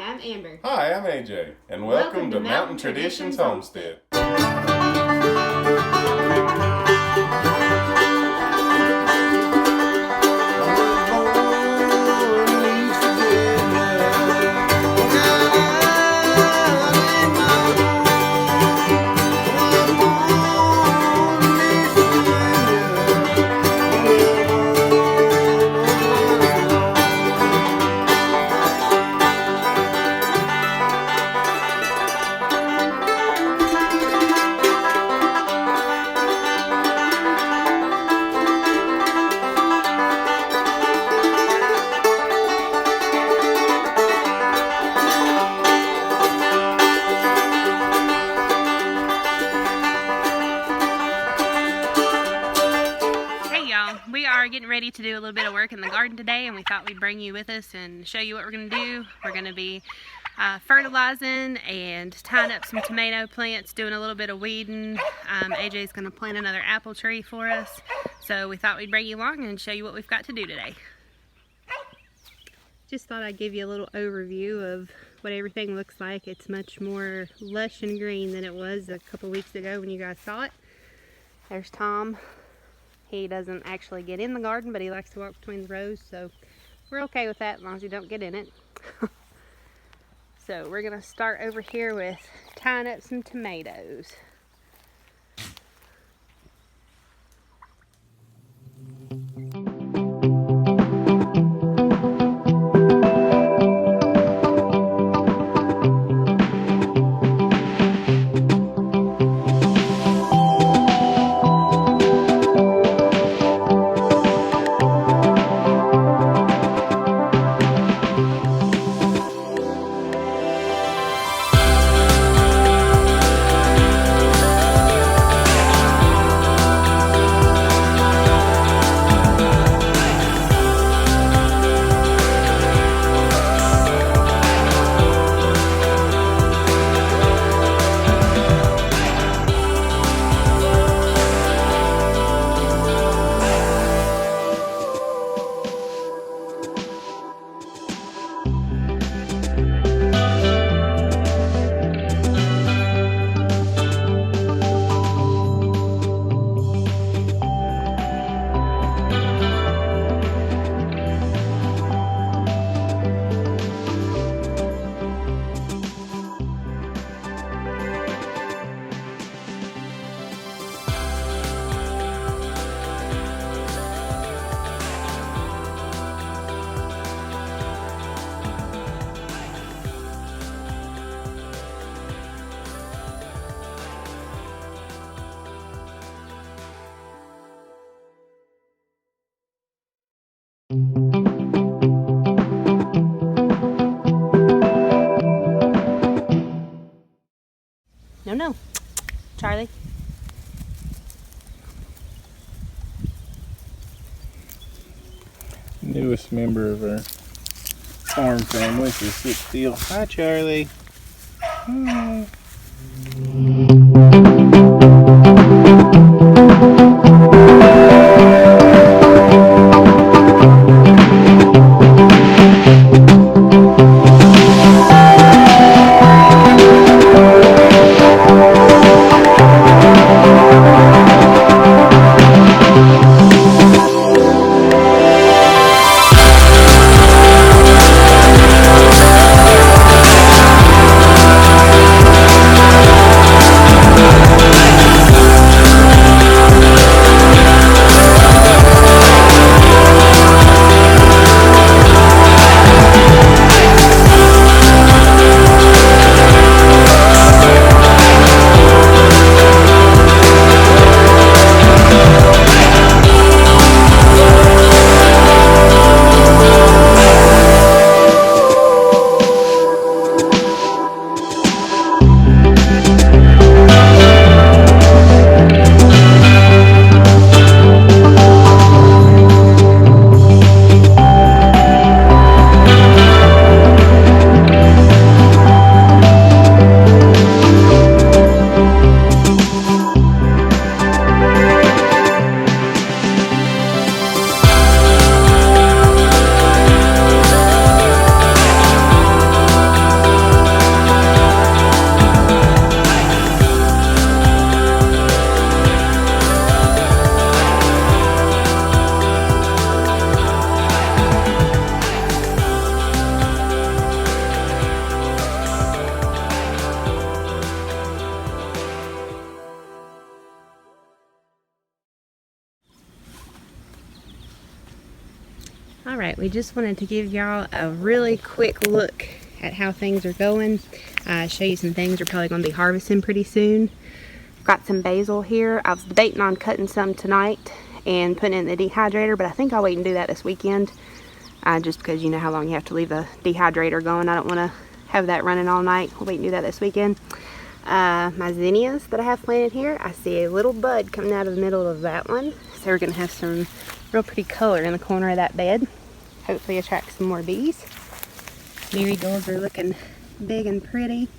I'm Amber. Hi, I'm AJ, and welcome to Mountain Traditions Homestead. We are getting ready to do a little bit of work in the garden today, and we thought we'd bring you with us and show you what we're going to do. We're going to be fertilizing and tying up some tomato plants, doing a little bit of weeding. AJ's going to plant another apple tree for us, so we thought we'd bring you along and show you what we've got to do today. Just thought I'd give you a little overview of what everything looks like. It's much more lush and green than it was a couple weeks ago when you guys saw it. There's Tom. He doesn't actually get in the garden, but he likes to walk between the rows, so we're okay with that as long as you don't get in it. So we're going to start over here with tying up some tomatoes. No, Charlie. Newest member of our farm family, so sit still. Hi, Charlie. Hi. we just wanted to give y'all a really quick look at how things are going. Show you some things we're probably going to be harvesting pretty soon. Got some basil here. I was debating on cutting some tonight and putting it in the dehydrator, but I think I'll wait and do that this weekend. Just because you know how long you have to leave the dehydrator going. I don't want to have that running all night. We'll wait and do that this weekend. My zinnias that I have planted here, I see a little bud coming out of the middle of that one. So we're going to have some real pretty color in the corner of that bed. Hopefully attract some more bees. Marigolds are looking big and pretty.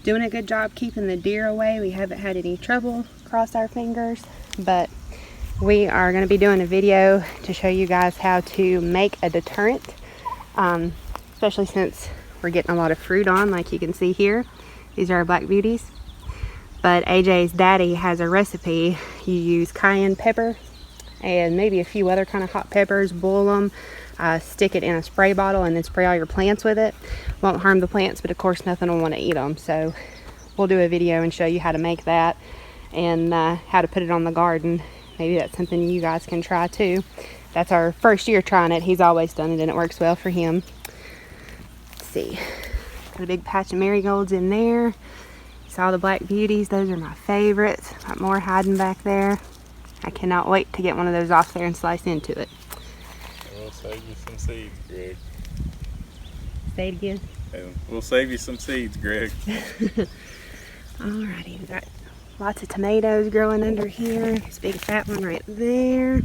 Doing a good job keeping the deer away. We haven't had any trouble, cross our fingers. But we are going to be doing a video to show you guys how to make a deterrent. Especially since we're getting a lot of fruit on, like you can see here. These are our black beauties. But AJ's daddy has a recipe. You use cayenne pepper and maybe a few other kind of hot peppers, boil them, stick it in a spray bottle, and then spray all your plants with it. Won't harm the plants, but of course nothing will want to eat them. So we'll do a video and show you how to make that and how to put it on the garden. Maybe that's something you guys can try too. That's our first year trying it. He's always done it and it works well for him. Let's see. Got a big patch of marigolds in there. Saw the black beauties. Those are my favorites. Got more hiding back there. I cannot wait to get one of those off there and slice into it. We'll save you some seeds, Greg. Say it again. We'll save you some seeds, Greg. Alrighty, we got lots of tomatoes growing under here. There's a big fat one right there.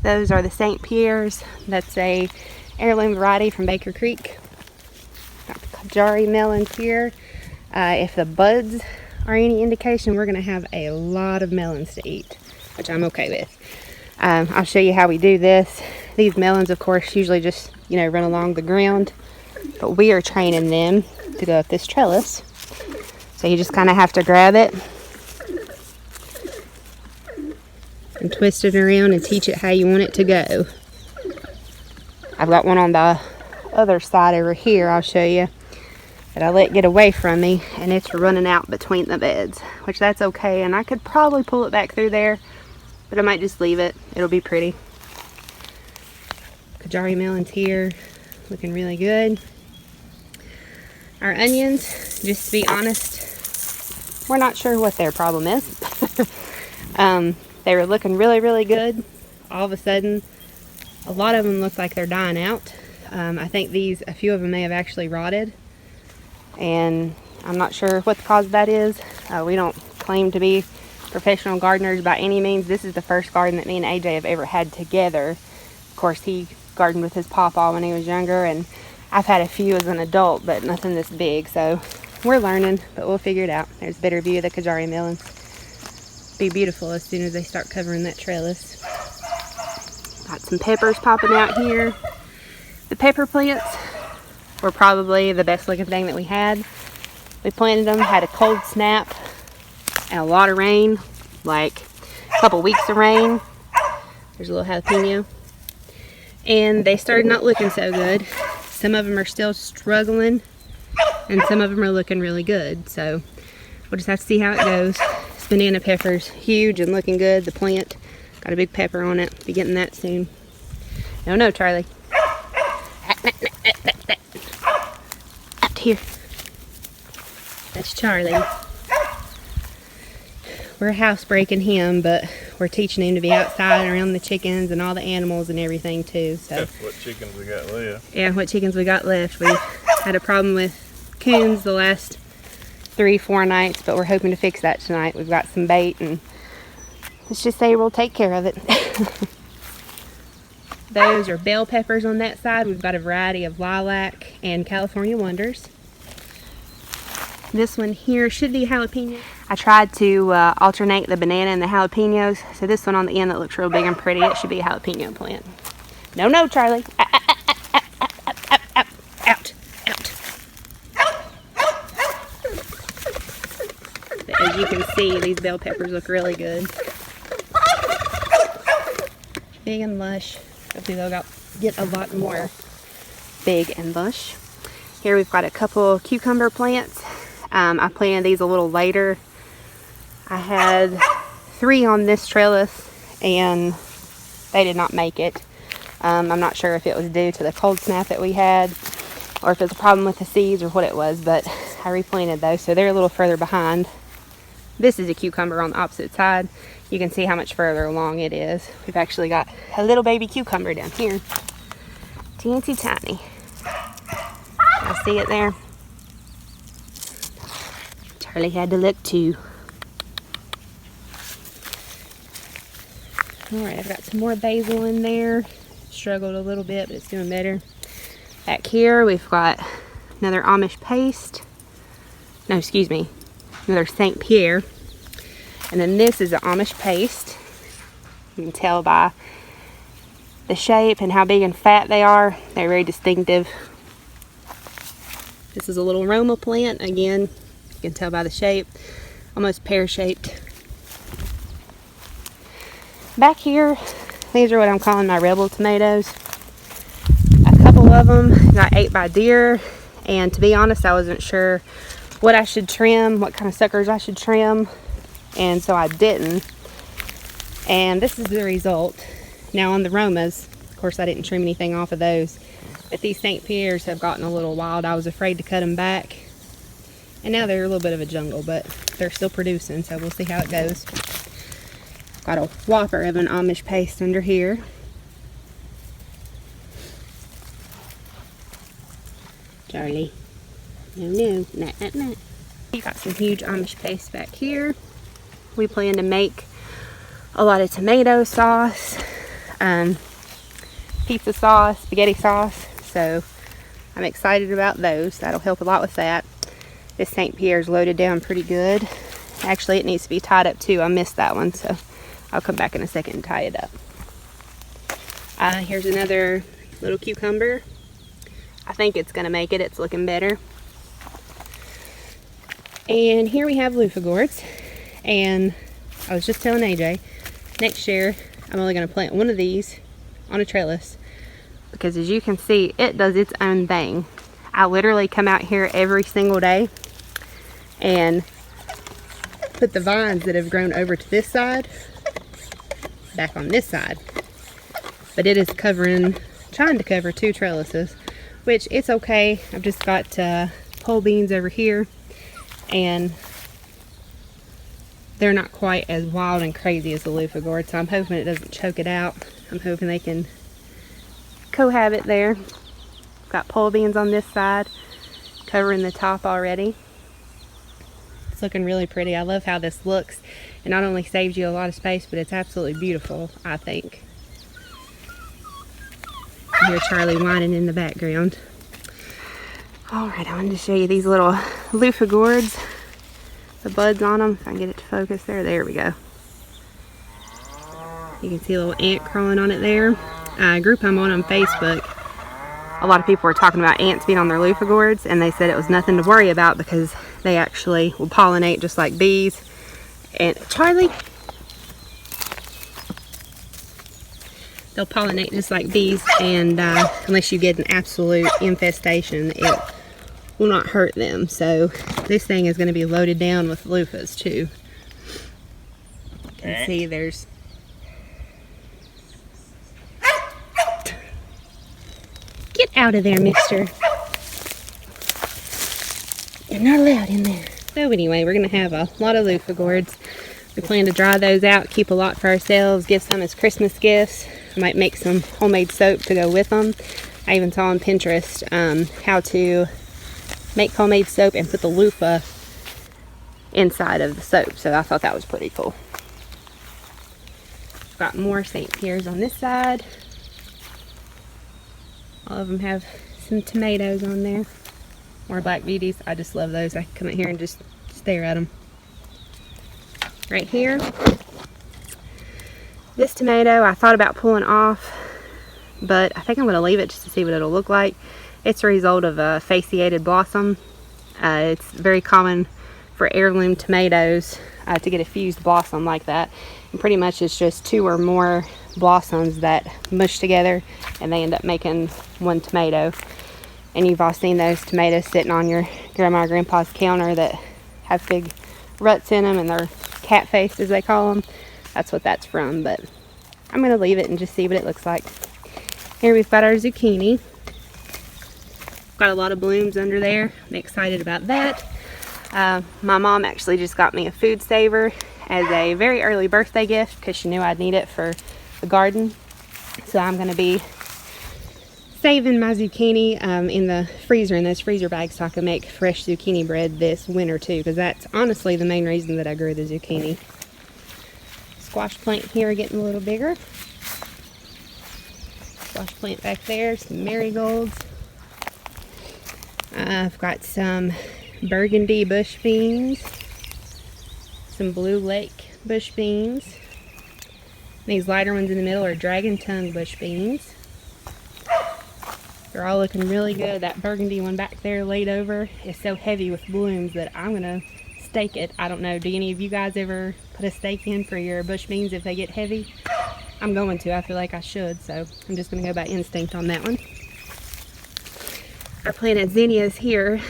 Those are the St. Pierre's. That's a heirloom variety from Baker Creek. Got the Kajari melons here. If the buds are any indication, we're going to have a lot of melons to eat, which I'm okay with. I'll show you how we do this. These melons, of course, usually just, run along the ground, but we are training them to go up this trellis. So you just kind of have to grab it and twist it around and teach it how you want it to go. I've got one on the other side over here, I'll show you, that I let get away from me, and it's running out between the beds, which that's okay, and I could probably pull it back through there, but I might just leave it. It'll be pretty. Kajari melons here, looking really good. Our onions, just to be honest, we're not sure what their problem is. They were looking really, really good. All of a sudden, a lot of them look like they're dying out. I think a few of them may have actually rotted, and I'm not sure what the cause of that is. We don't claim to be professional gardeners by any means. This is the first garden that me and AJ have ever had together. Of course, he gardened with his pawpaw when he was younger, and I've had a few as an adult, but nothing this big, so we're learning, but we'll figure it out. There's a better view of the Kajari melons. Be beautiful as soon as they start covering that trellis. Got some peppers popping out here. The pepper plants were probably the best looking thing that we had. We planted them, had a cold snap and a lot of rain, like a couple weeks of rain. There's a little jalapeno. And they started not looking so good. Some of them are still struggling and some of them are looking really good. So we'll just have to see how it goes. This banana pepper's huge and looking good. The plant got a big pepper on it. Be getting that soon. No, Charlie. Out here. That's Charlie. We're housebreaking him, but we're teaching him to be outside and around the chickens and all the animals and everything too. So what chickens we got left. Yeah, what chickens we got left. We've had a problem with coons the last 3-4 nights, but we're hoping to fix that tonight. We've got some bait, and let's just say we'll take care of it. Those are bell peppers on that side. We've got a variety of lilac and California wonders. This one here should be jalapeno. I tried to alternate the banana and the jalapenos. So this one on the end that looks real big and pretty, it should be a jalapeno plant. No, Charlie. Out. But as you can see, these bell peppers look really good. Big and lush. Hopefully they'll get a lot more big and lush. Here we've got a couple cucumber plants. I planted these a little later. I had 3 on this trellis and they did not make it. I'm not sure if it was due to the cold snap that we had or if it's a problem with the seeds or what it was, but I replanted those, so they're a little further behind. This is a cucumber on the opposite side. You can see how much further along it is. We've actually got a little baby cucumber down here. Teensy tiny. I see it there. Charlie had to look too. Alright, I've got some more basil in there. Struggled a little bit, but it's doing better. Back here, we've got another Amish paste. No, excuse me. Another St. Pierre. And then this is an Amish paste. You can tell by the shape and how big and fat they are. They're very distinctive. This is a little Roma plant. Again, you can tell by the shape. Almost pear-shaped. Back here, these are what I'm calling my rebel tomatoes. A couple of them got ate by deer. And to be honest, I wasn't sure what I should trim, what kind of suckers I should trim, and so I didn't. And this is the result. Now on the Romas, of course I didn't trim anything off of those, but these St. Pierres have gotten a little wild. I was afraid to cut them back, and now they're a little bit of a jungle, but they're still producing, so we'll see how it goes. Got a whopper of an Amish paste under here. Charlie. No, not. We got some huge Amish paste back here. We plan to make a lot of tomato sauce, pizza sauce, spaghetti sauce. So I'm excited about those. That'll help a lot with that. This St. Pierre's loaded down pretty good. Actually, it needs to be tied up too. I missed that one, so I'll come back in a second and tie it up. Here's another little cucumber. I think it's gonna make it. It's looking better. And here we have Lufa Gourds, and I was just telling AJ, next year I'm only going to plant one of these on a trellis, because as you can see, it does its own thing. I literally come out here every single day and put the vines that have grown over to this side back on this side, but it is trying to cover 2 trellises, which it's okay. I've just got pole beans over here, and they're not quite as wild and crazy as the Lufa Gourd, so I'm hoping it doesn't choke it out. I'm hoping they can cohabit there. Got pole beans on this side, covering the top already. It's looking really pretty. I love how this looks. It not only saves you a lot of space, but it's absolutely beautiful, I think. I hear Charlie whining in the background. Alright, I wanted to show you these little Lufa Gourds. The buds on them, if I can get it to focus there. There we go. You can see a little ant crawling on it there. A group I'm on Facebook, a lot of people were talking about ants being on their Lufa Gourds, and they said it was nothing to worry about because they actually will pollinate just like bees. And Charlie, they'll pollinate just like bees, and unless you get an absolute infestation, it will not hurt them. So this thing is going to be loaded down with loofahs too. You can see there's get out of there, mister. You're not allowed in there. So anyway, we're going to have a lot of Lufa Gourds. We plan to dry those out, keep a lot for ourselves, give some as Christmas gifts. I might make some homemade soap to go with them. I even saw on Pinterest how to make homemade soap and put the loofah inside of the soap, so I thought that was pretty cool. Got more St. Pierre's on this side. All of them have some tomatoes on there. More black beauties. I just love those. I can come out here and just stare at them. Right here, this tomato I thought about pulling off, but I think I'm going to leave it just to see what it'll look like. It's a result of a fasciated blossom. It's very common for heirloom tomatoes to get a fused blossom like that. And pretty much it's just 2 or more blossoms that mush together and they end up making one tomato. And you've all seen those tomatoes sitting on your grandma or grandpa's counter that have big ruts in them and they're cat faced, as they call them. That's what that's from, but I'm going to leave it and just see what it looks like. Here we've got our zucchini. Got a lot of blooms under there. I'm excited about that. My mom actually just got me a food saver as a very early birthday gift because she knew I'd need it for the garden. So I'm going to be saving my zucchini in the freezer, in those freezer bags, so I can make fresh zucchini bread this winter too, because that's honestly the main reason that I grew the zucchini. Squash plant here getting a little bigger. Squash plant back there, some marigolds. I've got some burgundy bush beans, some blue lake bush beans. These lighter ones in the middle are dragon tongue bush beans. They're all looking really good. That burgundy one back there laid over is so heavy with blooms that I'm gonna stake it. I don't know, do any of you guys ever put a stake in for your bush beans if they get heavy? I'm going to. I feel like I should, so I'm just gonna go by instinct on that one. I planted zinnias here.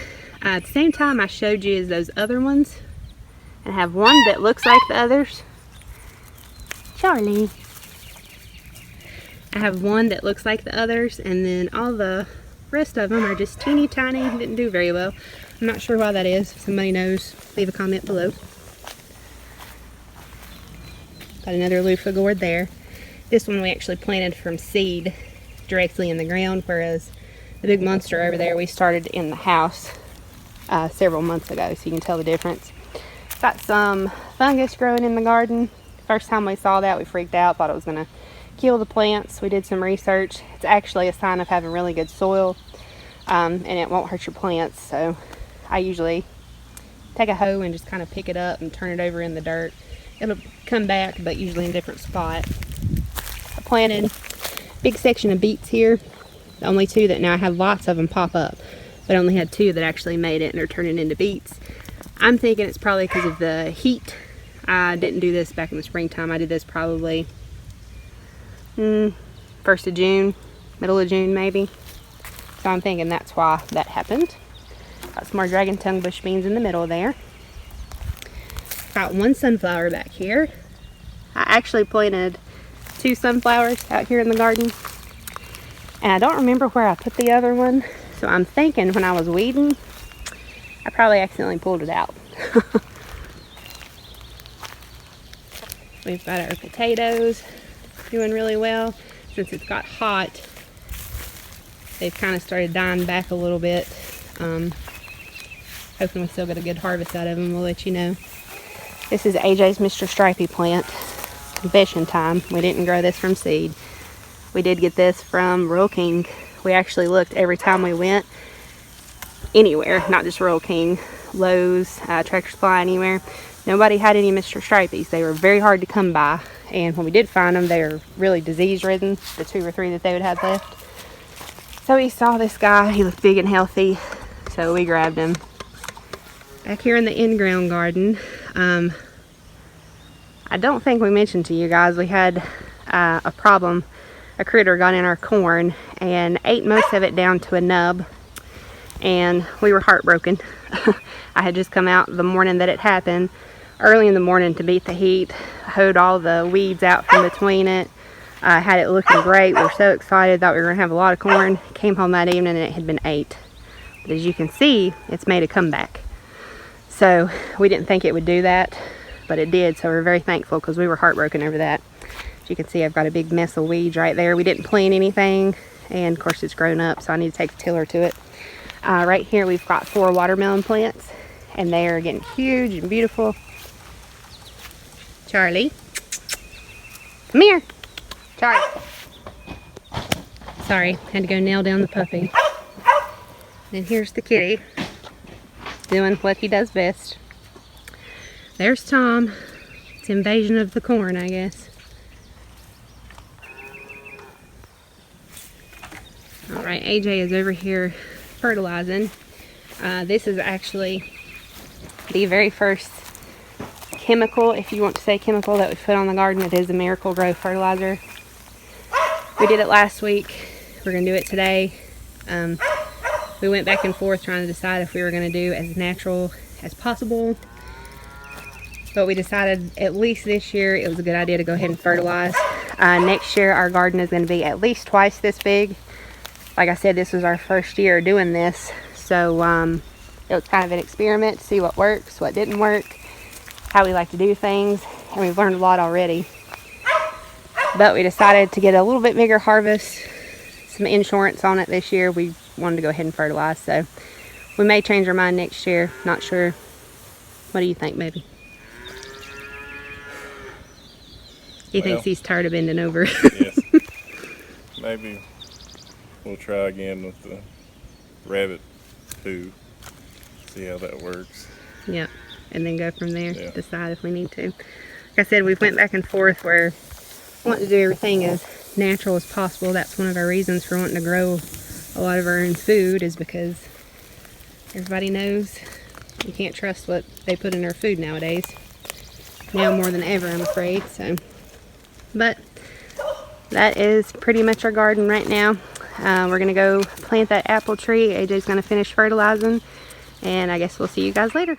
At the same time I showed you as those other ones, and I have one that looks like the others. Charlie. I have one that looks like the others, and then all the rest of them are just teeny tiny. Didn't do very well. I'm not sure why that is. If somebody knows, leave a comment below. Got another Lufa Gourd there. This one we actually planted from seed directly in the ground, whereas the big monster over there we started in the house several months ago, so you can tell the difference. Got some fungus growing in the garden. First time we saw that, we freaked out, thought it was going to kill the plants. We did some research. It's actually a sign of having really good soil, and it won't hurt your plants. So I usually take a hoe and just kind of pick it up and turn it over in the dirt. It'll come back, but usually in a different spot. I planted a big section of beets here. The only two that now I have lots of them pop up, but I only had two that actually made it and are turning into beets. I'm thinking it's probably because of the heat. I didn't do this back in the springtime. I did this probably 1st of June, middle of June maybe. So I'm thinking that's why that happened. Got some more dragon tongue bush beans in the middle there. Got one sunflower back here. I actually planted 2 sunflowers out here in the garden, and I don't remember where I put the other one, so I'm thinking when I was weeding I probably accidentally pulled it out. We've got our potatoes doing really well. Since it's got hot, they've kind of started dying back a little bit. Hoping we still get a good harvest out of them. We'll let you know. This is AJ's Mr. Stripey plant. Confession time. We didn't grow this from seed. We did get this from Rural King. We actually looked every time we went anywhere, not just Rural King, Lowe's, Tractor Supply, anywhere. Nobody had any Mr. Stripeys. They were very hard to come by, and when we did find them, they were really disease-ridden, the 2 or 3 that they would have left. So we saw this guy. He looked big and healthy, so we grabbed him. Back here in the in-ground garden, I don't think we mentioned to you guys, we had a problem. A critter got in our corn and ate most of it down to a nub, and we were heartbroken. I had just come out the morning that it happened, early in the morning to beat the heat. Hoed all the weeds out from between it. Had it looking great. We were so excited, thought we were going to have a lot of corn. Came home that evening and it had been ate. But as you can see, it's made a comeback. So we didn't think it would do that, but it did. So we're very thankful because we were heartbroken over that. As you can see, I've got a big mess of weeds right there. We didn't plant anything, and of course it's grown up, so I need to take the tiller to it. Right here we've got 4 watermelon plants, and they are getting huge and beautiful. Charlie, come here. Charlie. Sorry, had to go nail down the puppy. And here's the kitty, doing what he does best. There's Tom. It's invasion of the corn, I guess. Alright, AJ is over here fertilizing. This is actually the very first chemical, if you want to say chemical, that we put on the garden. It is a Miracle Grow fertilizer. We did it last week. We're going to do it today. We went back and forth trying to decide if we were going to do as natural as possible. But we decided at least this year it was a good idea to go ahead and fertilize. Next year our garden is going to be at least twice this big. Like I said, this was our first year doing this, so it was kind of an experiment to see what works, what didn't work, how we like to do things, and we've learned a lot already. But we decided to get a little bit bigger harvest, some insurance on it this year. We wanted to go ahead and fertilize, so we may change our mind next year. Not sure. What do you think, baby? He thinks he's tired of bending over. Yes. Maybe we'll try again with the rabbit poo. See how that works. Yep. And then go from there. Yeah. Decide if we need to. Like I said, we went back and forth where we want to do everything as natural as possible. That's one of our reasons for wanting to grow a lot of our own food, is because everybody knows you can't trust what they put in their food nowadays. Now more than ever, I'm afraid. So, but that is pretty much our garden right now. We're going to go plant that apple tree. AJ's going to finish fertilizing, and I guess we'll see you guys later.